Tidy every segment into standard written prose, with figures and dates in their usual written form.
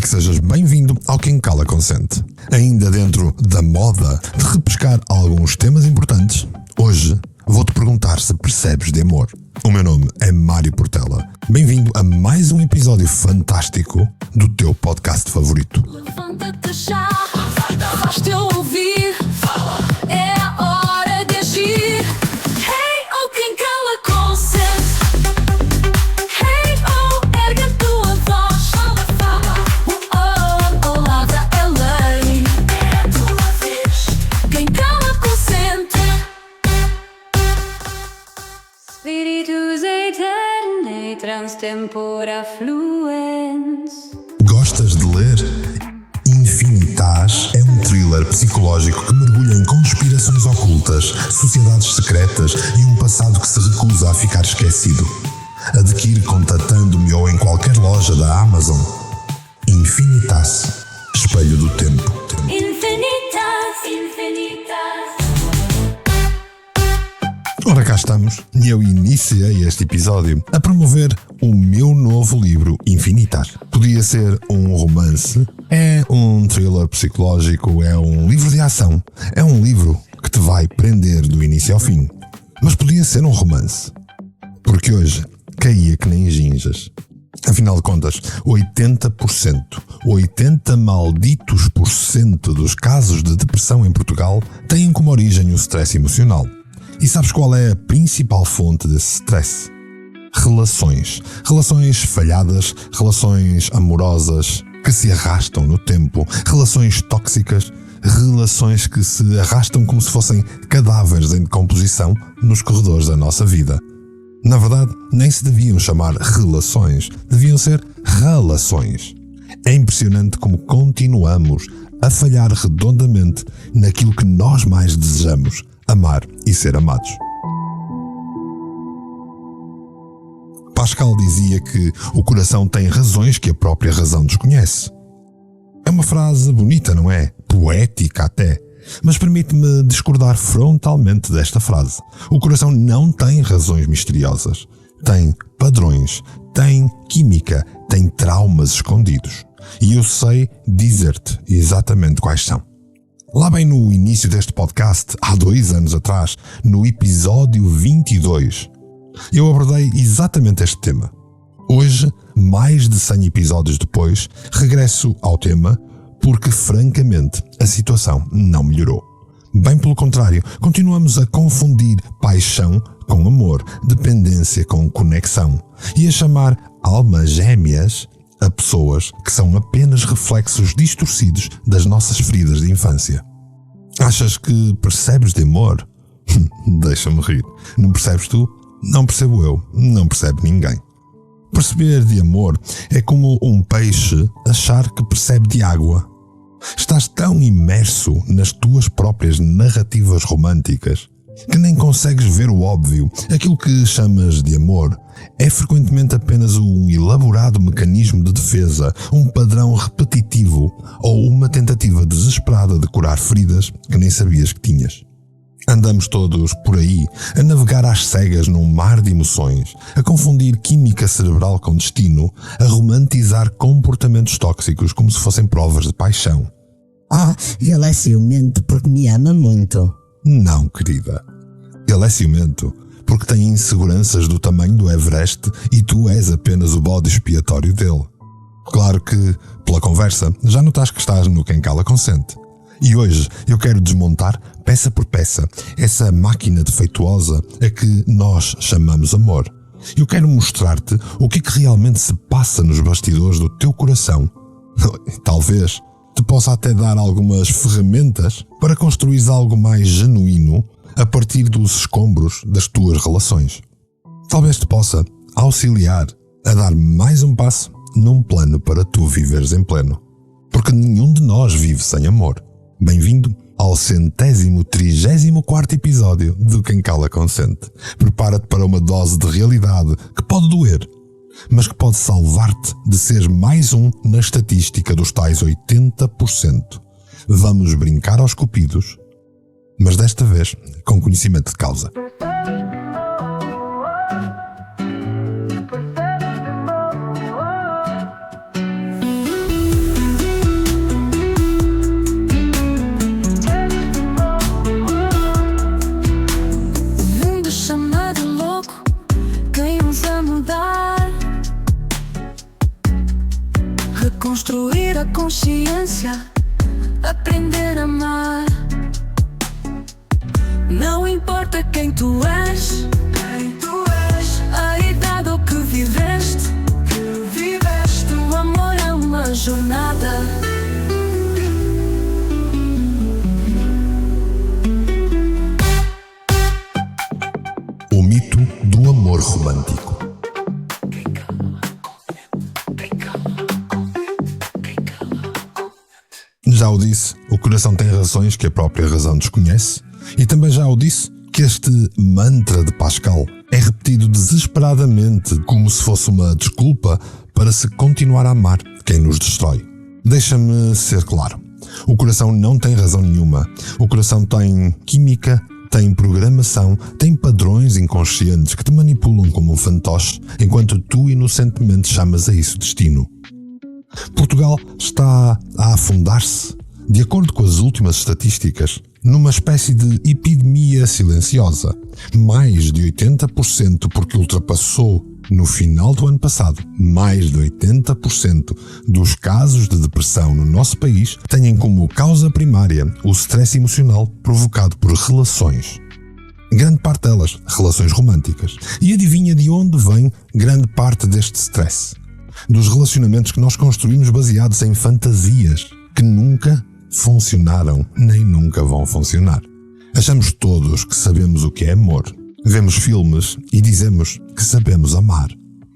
que sejas bem-vindo ao Quem Cala Consente. Ainda dentro da moda de repescar alguns temas importantes, hoje vou-te perguntar se percebes de amor. O meu nome é Mário Portela. Bem-vindo a mais um episódio fantástico do teu podcast favorito. Levanta-te já, faz-te ouvir, é a hora de agir. Hey, oh, quem cala consente. Hey, oh, ergue a tua voz. Fala, oh, palavra é lei. É a tua vez. Quem cala consente. Spiritus aeternae transtempora fluens. Gostas de ler? Infinitas é um thriller psicológico que mergulha em conspirações ocultas, sociedades secretas e um passado que se recusa a ficar esquecido. Adquire contatando-me ou em qualquer loja da Amazon. Infinitas, espelho do tempo. Infinitas. Ora, cá estamos, e eu iniciei este episódio a promover o meu novo livro Infinitas. Podia ser um romance, é um thriller psicológico, é um livro de ação, é um livro que te vai prender do início ao fim. Mas podia ser um romance, porque hoje caía que nem ginjas. Afinal de contas, 80 malditos por cento dos casos de depressão em Portugal têm como origem o stress emocional. E sabes qual é a principal fonte desse stress? Relações. Relações falhadas, relações amorosas que se arrastam no tempo, relações tóxicas, relações que se arrastam como se fossem cadáveres em decomposição nos corredores da nossa vida. Na verdade, nem se deviam chamar relações, deviam ser relações. É impressionante como continuamos a falhar redondamente naquilo que nós mais desejamos: amar e ser amados. Pascal dizia que o coração tem razões que a própria razão desconhece. É uma frase bonita, não é? Poética até. Mas permite-me discordar frontalmente desta frase. O coração não tem razões misteriosas. Tem padrões, tem química, tem traumas escondidos. E eu sei dizer-te exatamente quais são. Lá bem no início deste podcast, há 2 anos atrás, no episódio 22, eu abordei exatamente este tema. Hoje, mais de 100 episódios depois, regresso ao tema porque, francamente, a situação não melhorou. Bem pelo contrário, continuamos a confundir paixão com amor, dependência com conexão e a chamar almas gêmeas a pessoas que são apenas reflexos distorcidos das nossas feridas de infância. Achas que percebes de amor? Deixa-me rir. Não percebes tu? Não percebo eu. Não percebe ninguém. Perceber de amor é como um peixe achar que percebe de água. Estás tão imerso nas tuas próprias narrativas românticas que nem consegues ver o óbvio. Aquilo que chamas de amor é frequentemente apenas um elaborado mecanismo de defesa, um padrão repetitivo ou uma tentativa desesperada de curar feridas que nem sabias que tinhas. Andamos todos por aí a navegar às cegas num mar de emoções, a confundir química cerebral com destino, a romantizar comportamentos tóxicos como se fossem provas de paixão. Ele é ciumento porque me ama muito. Não, querida. Ele é ciumento porque tem inseguranças do tamanho do Everest e tu és apenas o bode expiatório dele. Claro que, pela conversa, já notaste que estás no Quem Cala Consente. E hoje eu quero desmontar, peça por peça, essa máquina defeituosa a que nós chamamos amor. Eu quero mostrar-te o que realmente se passa nos bastidores do teu coração. Talvez te possa até dar algumas ferramentas para construir algo mais genuíno a partir dos escombros das tuas relações. Talvez te possa auxiliar a dar mais um passo num plano para tu viveres em pleno. Porque nenhum de nós vive sem amor. Bem-vindo ao 134º episódio do Quem Cala Consente. Prepara-te para uma dose de realidade que pode doer, mas que pode salvar-te de seres mais um na estatística dos tais 80%. Vamos brincar aos cupidos, mas desta vez com conhecimento de causa. consciência, aprender a amar. Não importa quem tu és, a idade ou que viveste, o amor é uma jornada. O mito do amor romântico. Já o disse, o coração tem razões que a própria razão desconhece, e também já o disse que este mantra de Pascal é repetido desesperadamente como se fosse uma desculpa para se continuar a amar quem nos destrói. Deixa-me ser claro, o coração não tem razão nenhuma. O coração tem química, tem programação, tem padrões inconscientes que te manipulam como um fantoche, enquanto tu inocentemente chamas a isso destino. Portugal está a afundar-se, de acordo com as últimas estatísticas, numa espécie de epidemia silenciosa. Mais de 80%, porque ultrapassou no final do ano passado, mais de 80% dos casos de depressão no nosso país têm como causa primária o stress emocional provocado por relações. Grande parte delas, relações românticas. E adivinha de onde vem grande parte deste stress? Dos relacionamentos que nós construímos baseados em fantasias que nunca funcionaram nem nunca vão funcionar. Achamos todos que sabemos o que é amor. Vemos filmes e dizemos que sabemos amar.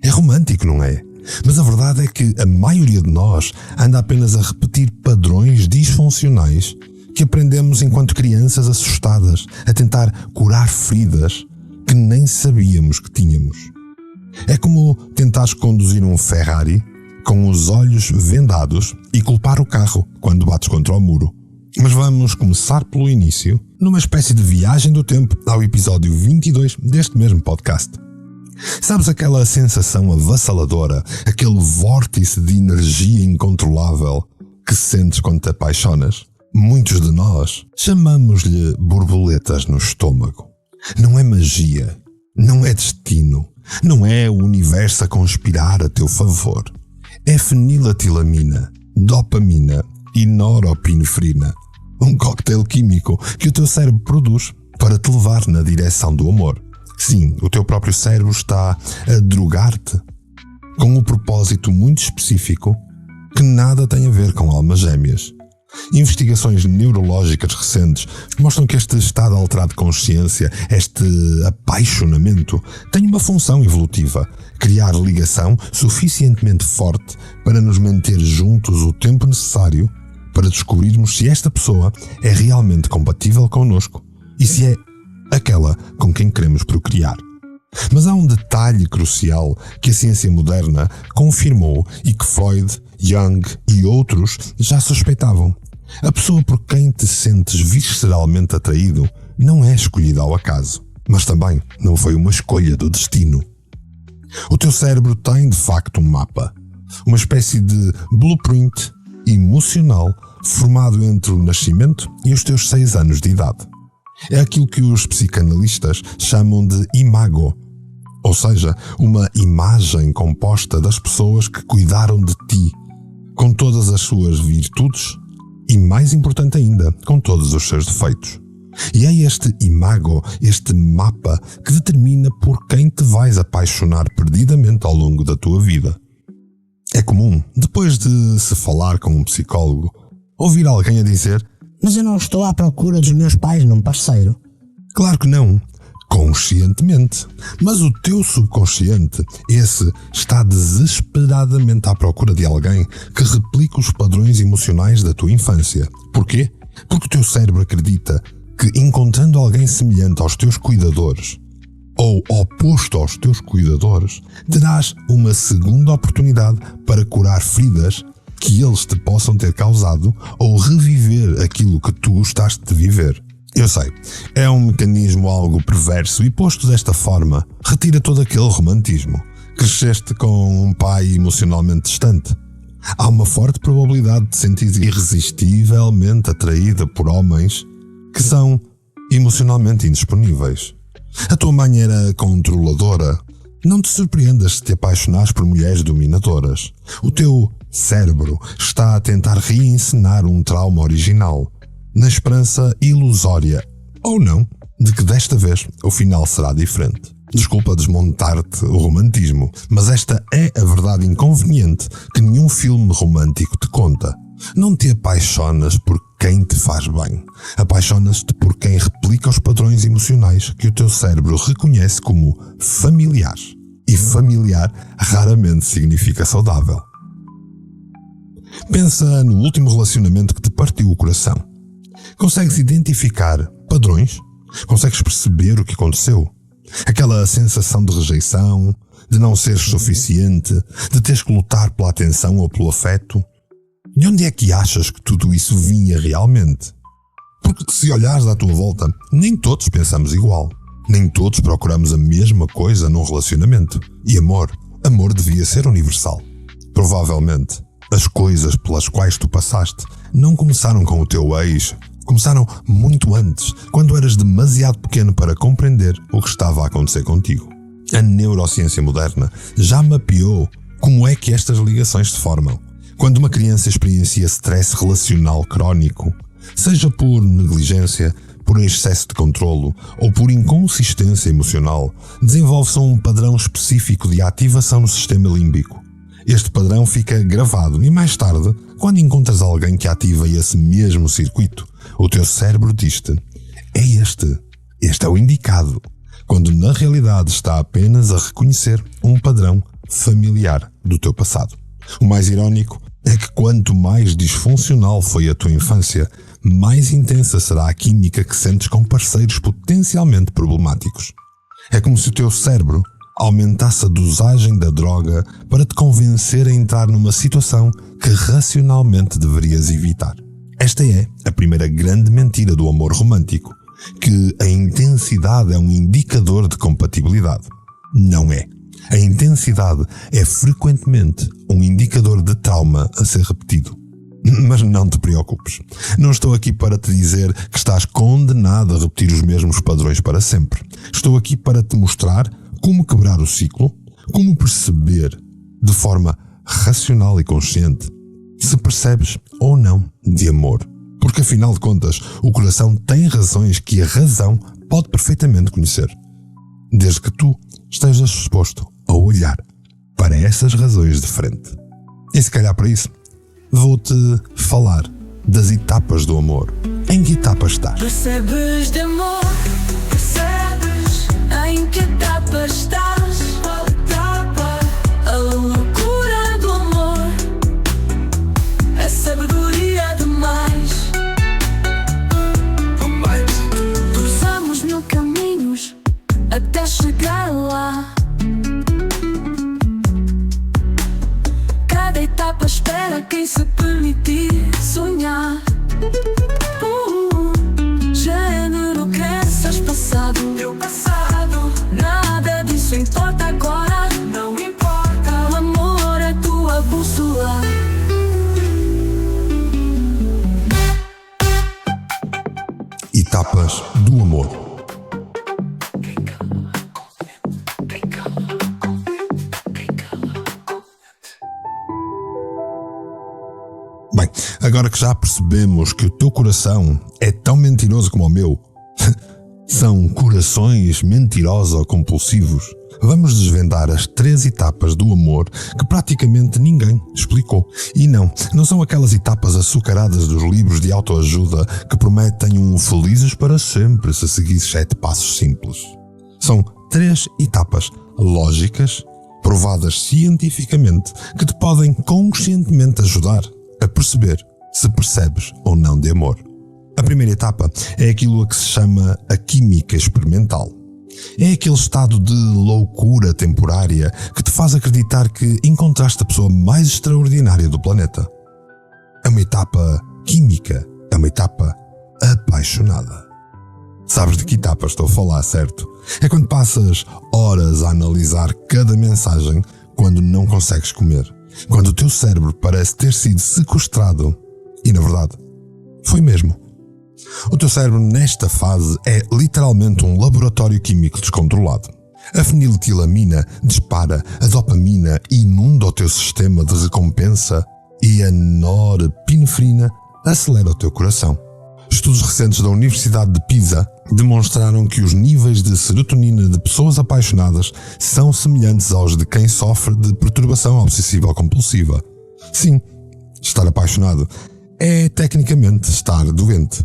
É romântico, não é? Mas a verdade é que a maioria de nós anda apenas a repetir padrões disfuncionais que aprendemos enquanto crianças assustadas, a tentar curar feridas que nem sabíamos que tínhamos. É como tentares conduzir um Ferrari com os olhos vendados e culpar o carro quando bates contra o muro. Mas vamos começar pelo início, numa espécie de viagem do tempo ao episódio 22 deste mesmo podcast. Sabes aquela sensação avassaladora, aquele vórtice de energia incontrolável que sentes quando te apaixonas? Muitos de nós chamamos-lhe borboletas no estômago. Não é magia, não é destino, não é o universo a conspirar a teu favor. É feniletilamina, dopamina e norepinefrina, um cocktail químico que o teu cérebro produz para te levar na direção do amor. Sim, o teu próprio cérebro está a drogar-te com um propósito muito específico que nada tem a ver com almas gêmeas. Investigações neurológicas recentes mostram que este estado alterado de consciência, este apaixonamento, tem uma função evolutiva: criar ligação suficientemente forte para nos manter juntos o tempo necessário para descobrirmos se esta pessoa é realmente compatível connosco e se é aquela com quem queremos procriar. Mas há um detalhe crucial que a ciência moderna confirmou e que Freud, Jung e outros já suspeitavam. A pessoa por quem te sentes visceralmente atraído não é escolhida ao acaso, mas também não foi uma escolha do destino. O teu cérebro tem de facto um mapa, uma espécie de blueprint emocional formado entre o nascimento e os teus 6 anos de idade. É aquilo que os psicanalistas chamam de imago, ou seja, uma imagem composta das pessoas que cuidaram de ti, com todas as suas virtudes e, mais importante ainda, com todos os seus defeitos. E é este imago, este mapa, que determina por quem te vais apaixonar perdidamente ao longo da tua vida. É comum, depois de se falar com um psicólogo, ouvir alguém a dizer: Mas eu não estou à procura dos meus pais num parceiro. Claro que não, conscientemente. Mas o teu subconsciente, esse, está desesperadamente à procura de alguém que replique os padrões emocionais da tua infância. Porquê? Porque o teu cérebro acredita que encontrando alguém semelhante aos teus cuidadores, ou oposto aos teus cuidadores, terás uma segunda oportunidade para curar feridas que eles te possam ter causado ou reviver aquilo que tu gostaste de viver. Eu sei, é um mecanismo algo perverso e posto desta forma, retira todo aquele romantismo. Cresceste com um pai emocionalmente distante. Há uma forte probabilidade de sentir irresistivelmente atraída por homens que são emocionalmente indisponíveis. A tua mãe era controladora, Não te surpreendas se te apaixonares por mulheres dominadoras. O teu cérebro está a tentar reencenar um trauma original, na esperança ilusória, ou não, de que desta vez o final será diferente. Desculpa desmontar-te o romantismo, mas esta é a verdade inconveniente que nenhum filme romântico te conta. Não te apaixonas por quem te faz bem. Apaixonas-te por quem replica os padrões emocionais que o teu cérebro reconhece como familiares. E familiar raramente significa saudável. Pensa no último relacionamento que te partiu o coração. Consegues identificar padrões? Consegues perceber o que aconteceu? Aquela sensação de rejeição, de não seres suficiente, de teres que lutar pela atenção ou pelo afeto? De onde é que achas que tudo isso vinha realmente? Porque se olhares à tua volta, nem todos pensamos igual. Nem todos procuramos a mesma coisa num relacionamento. E amor devia ser universal. Provavelmente, as coisas pelas quais tu passaste não começaram com o teu ex. Começaram muito antes, quando eras demasiado pequeno para compreender o que estava a acontecer contigo. A neurociência moderna já mapeou como é que estas ligações se formam. Quando uma criança experiencia stress relacional crónico, seja por negligência, por excesso de controlo ou por inconsistência emocional, desenvolve-se um padrão específico de ativação no sistema límbico. Este padrão fica gravado e mais tarde, quando encontras alguém que ativa esse mesmo circuito, o teu cérebro diz-te: é este é o indicado, quando na realidade está apenas a reconhecer um padrão familiar do teu passado. O mais irónico é que quanto mais disfuncional foi a tua infância, mais intensa será a química que sentes com parceiros potencialmente problemáticos. É como se o teu cérebro aumentasse a dosagem da droga para te convencer a entrar numa situação que racionalmente deverias evitar. Esta é a primeira grande mentira do amor romântico, que a intensidade é um indicador de compatibilidade. Não é. A intensidade é frequentemente um indicador de trauma a ser repetido. Mas não te preocupes. Não estou aqui para te dizer que estás condenado a repetir os mesmos padrões para sempre. Estou aqui para te mostrar como quebrar o ciclo, como perceber de forma racional e consciente se percebes ou não de amor. Porque afinal de contas, o coração tem razões que a razão pode perfeitamente conhecer, desde que tu estejas disposto a olhar para essas razões de frente. E se calhar para isso, vou-te falar das etapas do amor. Em que etapa estás? Percebes de amor? Percebes em que etapa estás? Qual etapa? A loucura do amor, a sabedoria demais. Cruzamos mil caminhos até chegar lá. Cada etapa espera quem se permitir sonhar. Gênero, crenças, passado. Teu passado, nada disso importa agora. Não importa, o amor é tua bússola. Etapas do amor. Bem, agora que já percebemos que o teu coração é tão mentiroso como o meu, são corações mentiroso-compulsivos, vamos desvendar as 3 etapas do amor que praticamente ninguém explicou. E não são aquelas etapas açucaradas dos livros de autoajuda que prometem um felizes para sempre se seguires 7 passos simples. São 3 etapas lógicas, provadas cientificamente, que te podem conscientemente ajudar a perceber se percebes ou não de amor. A primeira etapa é aquilo a que se chama a química experimental. É aquele estado de loucura temporária que te faz acreditar que encontraste a pessoa mais extraordinária do planeta. É uma etapa química, é uma etapa apaixonada. Sabes de que etapa estou a falar, certo? É quando passas horas a analisar cada mensagem quando não consegues comer. Quando o teu cérebro parece ter sido sequestrado. E na verdade, foi mesmo. O teu cérebro nesta fase é literalmente um laboratório químico descontrolado. A feniletilamina dispara, a dopamina inunda o teu sistema de recompensa e a norepinefrina acelera o teu coração. Estudos recentes da Universidade de Pisa demonstraram que os níveis de serotonina de pessoas apaixonadas são semelhantes aos de quem sofre de perturbação obsessiva-compulsiva. Sim, estar apaixonado é tecnicamente estar doente.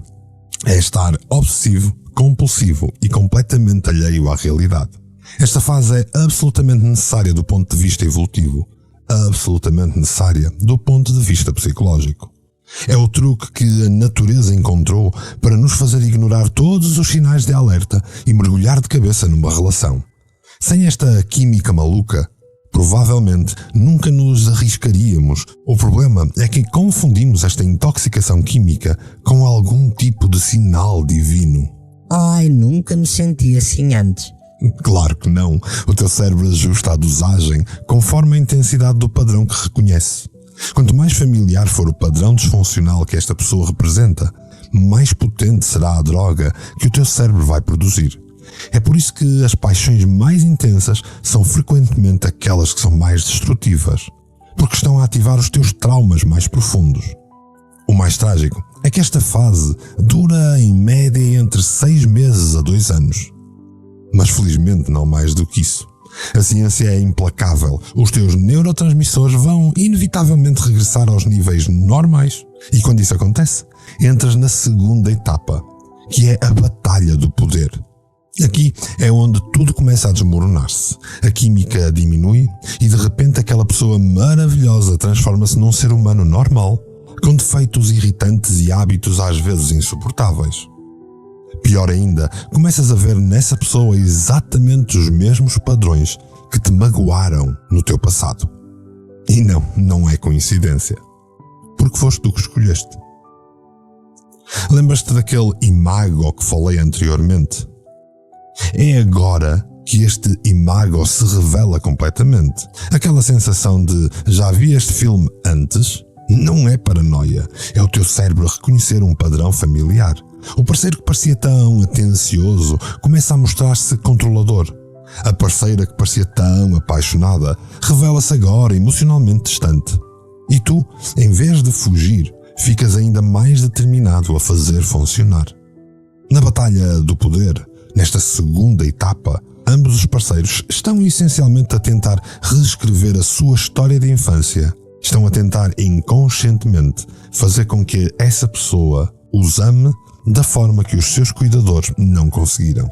É estar obsessivo, compulsivo e completamente alheio à realidade. Esta fase é absolutamente necessária do ponto de vista evolutivo, absolutamente necessária do ponto de vista psicológico. É o truque que a natureza encontrou para nos fazer ignorar todos os sinais de alerta e mergulhar de cabeça numa relação. Sem esta química maluca, provavelmente nunca nos arriscaríamos. O problema é que confundimos esta intoxicação química com algum tipo de sinal divino. Ai, nunca me senti assim antes. Claro que não. O teu cérebro ajusta a dosagem conforme a intensidade do padrão que reconhece. Quanto mais familiar for o padrão disfuncional que esta pessoa representa, mais potente será a droga que o teu cérebro vai produzir. É por isso que as paixões mais intensas são frequentemente aquelas que são mais destrutivas, porque estão a ativar os teus traumas mais profundos. O mais trágico é que esta fase dura em média entre 6 meses a 2 anos. Mas felizmente não mais do que isso. A ciência é implacável. Os teus neurotransmissores vão inevitavelmente regressar aos níveis normais. E quando isso acontece, entras na segunda etapa, que é a batalha do poder. Aqui é onde tudo começa a desmoronar-se. A química diminui e de repente aquela pessoa maravilhosa transforma-se num ser humano normal, com defeitos irritantes e hábitos às vezes insuportáveis. Pior ainda, começas a ver nessa pessoa exatamente os mesmos padrões que te magoaram no teu passado. E não é coincidência. Porque foste tu que escolheste. Lembras-te daquele imago que falei anteriormente? É agora que este imago se revela completamente. Aquela sensação de já vi este filme antes não é paranoia. É o teu cérebro a reconhecer um padrão familiar. O parceiro que parecia tão atencioso começa a mostrar-se controlador. A parceira que parecia tão apaixonada revela-se agora emocionalmente distante. E tu, em vez de fugir, ficas ainda mais determinado a fazer funcionar. Na batalha do poder, nesta segunda etapa, ambos os parceiros estão essencialmente a tentar reescrever a sua história de infância. Estão a tentar inconscientemente fazer com que essa pessoa os ame da forma que os seus cuidadores não conseguiram.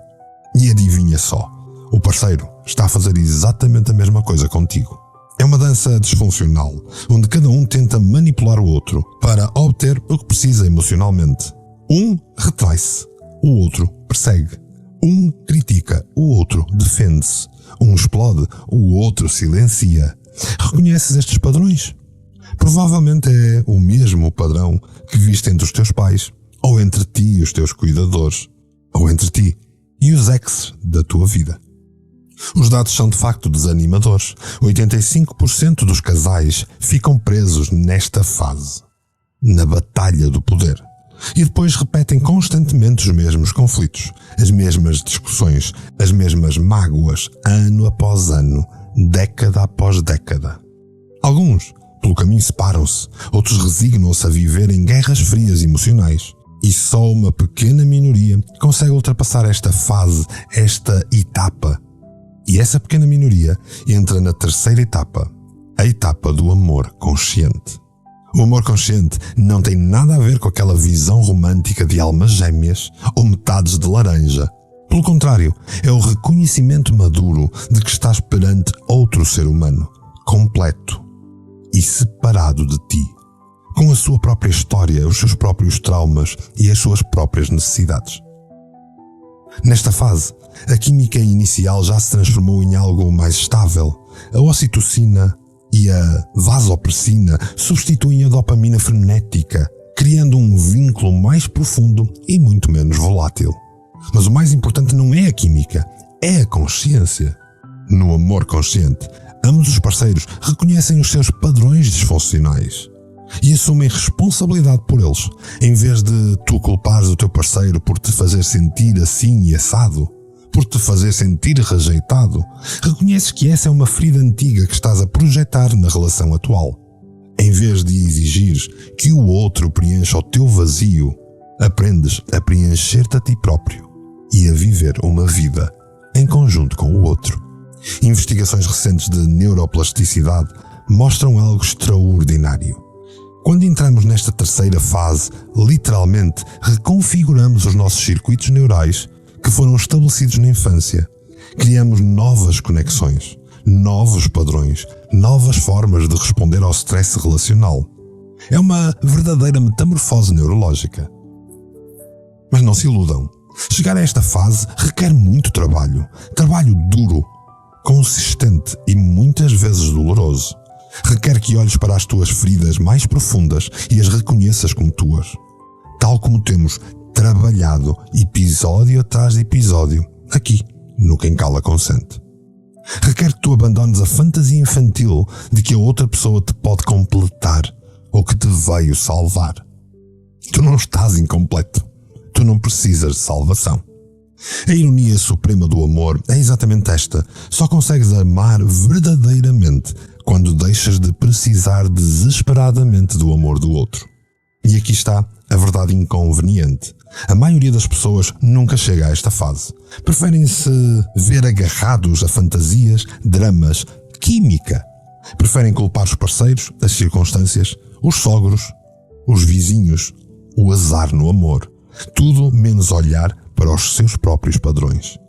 E adivinha só, o parceiro está a fazer exatamente a mesma coisa contigo. É uma dança disfuncional, onde cada um tenta manipular o outro para obter o que precisa emocionalmente. Um retrai-se, o outro persegue. Um critica, o outro defende-se. Um explode, o outro silencia. Reconheces estes padrões? Provavelmente é o mesmo padrão que viste entre os teus pais, ou entre ti e os teus cuidadores, ou entre ti e os exes da tua vida. Os dados são de facto desanimadores. 85% dos casais ficam presos nesta fase, na batalha do poder. E depois repetem constantemente os mesmos conflitos, as mesmas discussões, as mesmas mágoas, ano após ano, década após década. Alguns, pelo caminho, separam-se, outros resignam-se a viver em guerras frias emocionais. E só uma pequena minoria consegue ultrapassar esta fase, esta etapa. E essa pequena minoria entra na terceira etapa, a etapa do amor consciente. O amor consciente não tem nada a ver com aquela visão romântica de almas gêmeas ou metades de laranja. Pelo contrário, é o reconhecimento maduro de que estás perante outro ser humano, completo e separado de ti, com a sua própria história, os seus próprios traumas e as suas próprias necessidades. Nesta fase, a química inicial já se transformou em algo mais estável. A ocitocina e a vasopressina substituem a dopamina frenética, criando um vínculo mais profundo e muito menos volátil. Mas o mais importante não é a química, é a consciência. No amor consciente, ambos os parceiros reconhecem os seus padrões disfuncionais e assumem responsabilidade por eles, em vez de tu culpares o teu parceiro por te fazer sentir assim e assado. por te fazer sentir rejeitado, reconheces que essa é uma ferida antiga que estás a projetar na relação atual. Em vez de exigires que o outro preencha o teu vazio, aprendes a preencher-te a ti próprio e a viver uma vida em conjunto com o outro. Investigações recentes de neuroplasticidade mostram algo extraordinário. Quando entramos nesta terceira fase, literalmente reconfiguramos os nossos circuitos neurais que foram estabelecidos na infância. Criamos novas conexões, novos padrões, novas formas de responder ao stress relacional. É uma verdadeira metamorfose neurológica. Mas não se iludam. Chegar a esta fase requer muito trabalho duro, consistente e muitas vezes doloroso. Requer que olhes para as tuas feridas mais profundas e as reconheças como tuas. Tal como temos trabalhado episódio atrás de episódio, aqui, no Quem Cala Consente. Requer que tu abandones a fantasia infantil de que a outra pessoa te pode completar ou que te veio salvar. Tu não estás incompleto. Tu não precisas de salvação. A ironia suprema do amor é exatamente esta. Só consegues amar verdadeiramente quando deixas de precisar desesperadamente do amor do outro. E aqui está a verdade inconveniente. A maioria das pessoas nunca chega a esta fase. Preferem-se ver agarrados a fantasias, dramas, química. Preferem culpar os parceiros, as circunstâncias, os sogros, os vizinhos, o azar no amor. Tudo menos olhar para os seus próprios padrões.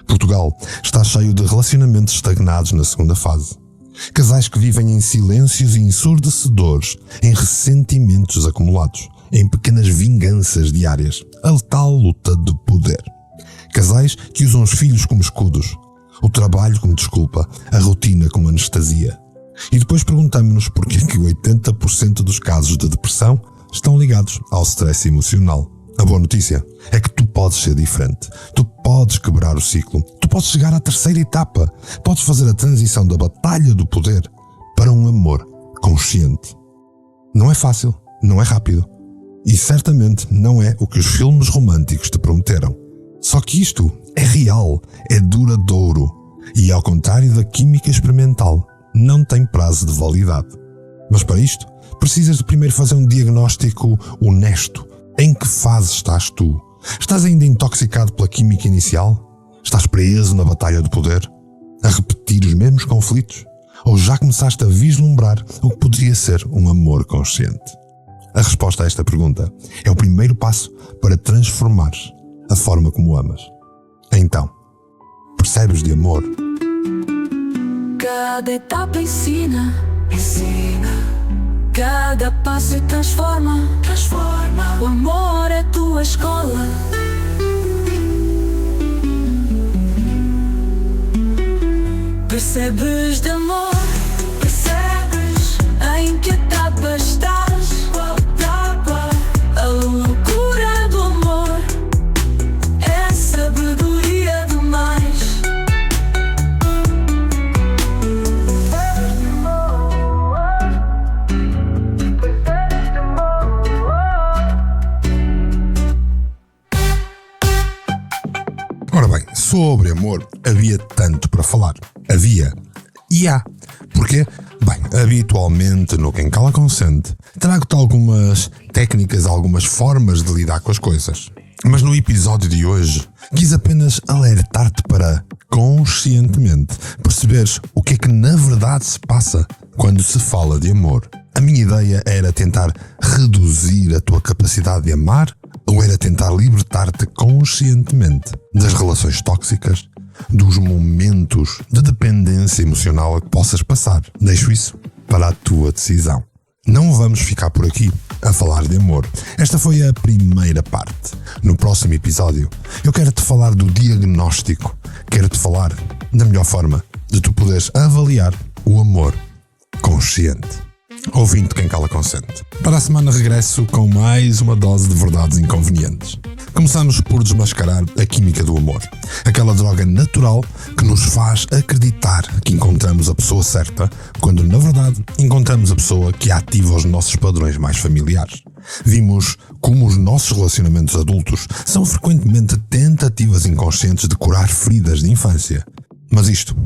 Portugal está cheio de relacionamentos estagnados na segunda fase. Casais que vivem em silêncios ensurdecedores, em ressentimentos acumulados, em pequenas vinganças diárias, a tal luta de poder. Casais que usam os filhos como escudos, o trabalho como desculpa, a rotina como anestesia. E depois perguntamos-nos porquê que 80% dos casos de depressão estão ligados ao stress emocional. A boa notícia é que tu podes ser diferente. Tu podes quebrar o ciclo. Tu podes chegar à terceira etapa. Podes fazer a transição da batalha do poder para um amor consciente. Não é fácil, não é rápido. E certamente não é o que os filmes românticos te prometeram. Só que isto é real, é duradouro. E ao contrário da química experimental, não tem prazo de validade. Mas para isto, precisas de primeiro fazer um diagnóstico honesto. Em que fase estás tu? Estás ainda intoxicado pela química inicial? Estás preso na batalha do poder? A repetir os mesmos conflitos? Ou já começaste a vislumbrar o que poderia ser um amor consciente? A resposta a esta pergunta é o primeiro passo para transformares a forma como amas. Então, percebes de amor? Cada etapa ensina. Cada passo transforma. O amor é tua escola. Percebes de amor? Percebes em que etapa estás? A loucura do amor é sabedoria demais. Ora bem, sobre amor havia tanto para falar. Havia e há. Porquê? Bem, habitualmente no Quem Cala Consente trago-te algumas técnicas, algumas formas de lidar com as coisas. Mas no episódio de hoje quis apenas alertar-te para, conscientemente, perceberes o que é que na verdade se passa quando se fala de amor. A minha ideia era tentar reduzir a tua capacidade de amar ou era tentar libertar-te conscientemente das relações tóxicas, dos momentos de dependência emocional a que possas passar. Deixo isso para a tua decisão. Não vamos ficar por aqui a falar de amor. Esta foi a primeira parte. No próximo episódio, eu quero-te falar do diagnóstico. Quero-te falar da melhor forma de tu poderes avaliar o amor consciente. Ouvinte Quem Cala Consente. Para a semana regresso com mais uma dose de verdades inconvenientes. Começamos por desmascarar a química do amor. Aquela droga natural que nos faz acreditar que encontramos a pessoa certa, quando na verdade encontramos a pessoa que ativa os nossos padrões mais familiares. Vimos como os nossos relacionamentos adultos são frequentemente tentativas inconscientes de curar feridas de infância. Mas isto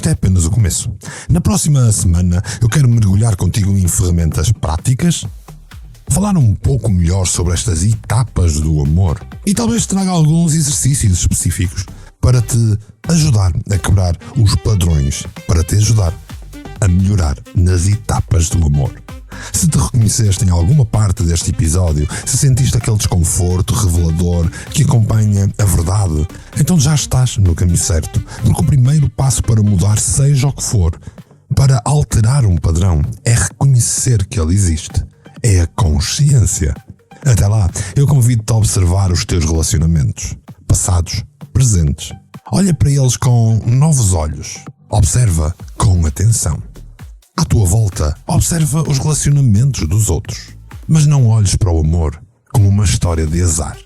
é apenas o começo. Na próxima semana eu quero mergulhar contigo em ferramentas práticas, falar um pouco melhor sobre estas etapas do amor e talvez traga alguns exercícios específicos para te ajudar a quebrar os padrões, para te ajudar a melhorar nas etapas do amor. Se te reconheceste em alguma parte deste episódio, se sentiste aquele desconforto revelador que acompanha a verdade, então já estás no caminho certo, porque o primeiro passo para mudar, seja o que for, para alterar um padrão, é reconhecer que ele existe. É a consciência. Até lá, eu convido-te a observar os teus relacionamentos, passados, presentes. Olha para eles com novos olhos. Observa com atenção. À tua volta, observa os relacionamentos dos outros. Mas não olhes para o amor como uma história de azar.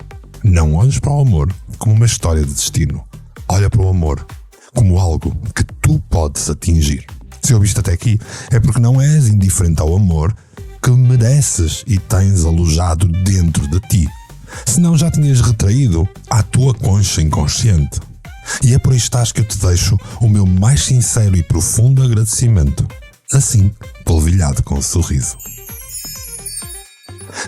Não olhes para o amor como uma história de destino. Olha para o amor como algo que tu podes atingir. Se ouviste até aqui, é porque não és indiferente ao amor que mereces e tens alojado dentro de ti. Senão já tinhas retraído à tua concha inconsciente. E é por aí estás que eu te deixo o meu mais sincero e profundo agradecimento. Assim, polvilhado com um sorriso.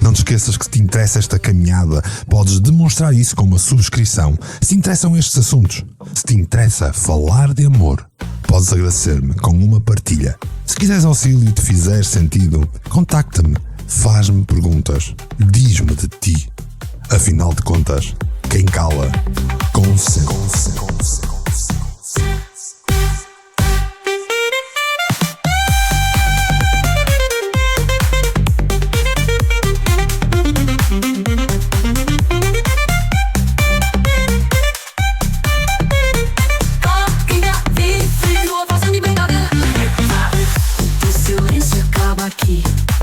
Não te esqueças que se te interessa esta caminhada, podes demonstrar isso com uma subscrição. Se te interessam estes assuntos, se te interessa falar de amor, podes agradecer-me com uma partilha. Se quiseres auxílio e te fizer sentido, contacta-me, faz-me perguntas, diz-me de ti. Afinal de contas, quem cala, consente.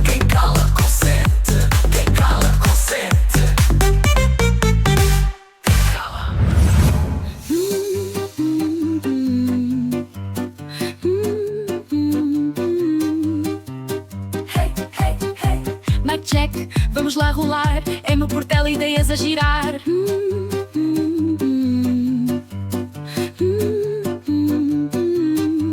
Quem cala consente, quem cala consente. Quem cala. Hey, hey, hey. Mic check, vamos lá rolar. É meu portela, ideias a girar.